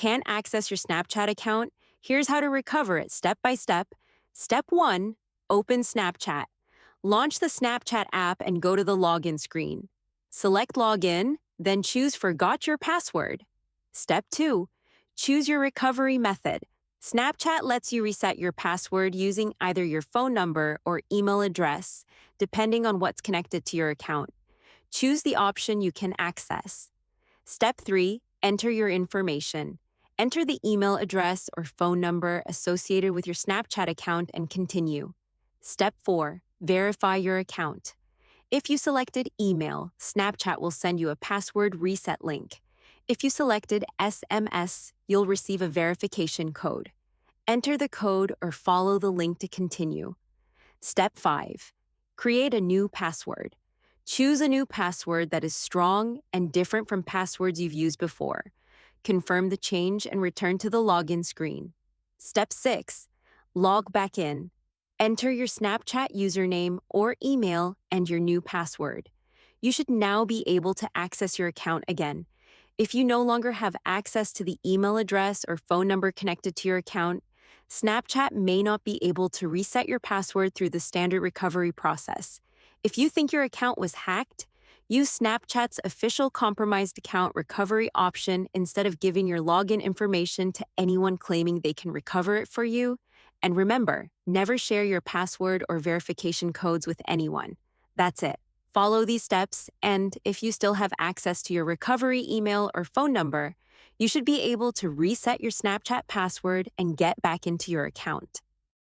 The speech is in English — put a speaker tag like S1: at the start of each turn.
S1: Can't access your Snapchat account? Here's how to recover it step by step. Step 1. Open Snapchat. Launch the Snapchat app and go to the login screen. Select Login, then choose Forgot Your Password. Step 2. Choose your recovery method. Snapchat lets you reset your password using either your phone number or email address, depending on what's connected to your account. Choose the option you can access. Step 3. Enter your information. Enter the email address or phone number associated with your Snapchat account and continue. Step 4. Verify your account. If you selected email, Snapchat will send you a password reset link. If you selected SMS, you'll receive a verification code. Enter the code or follow the link to continue. Step 5. Create a new password. Choose a new password that is strong and different from passwords you've used before. Confirm the change and return to the login screen. Step 6. Log back in. Enter your Snapchat username or email and your new password. You should now be able to access your account again. If you no longer have access to the email address or phone number connected to your account, Snapchat may not be able to reset your password through the standard recovery process. If you think your account was hacked, use Snapchat's official compromised account recovery option instead of giving your login information to anyone claiming they can recover it for you. And remember, never share your password or verification codes with anyone. That's it. Follow these steps, and if you still have access to your recovery email or phone number, you should be able to reset your Snapchat password and get back into your account.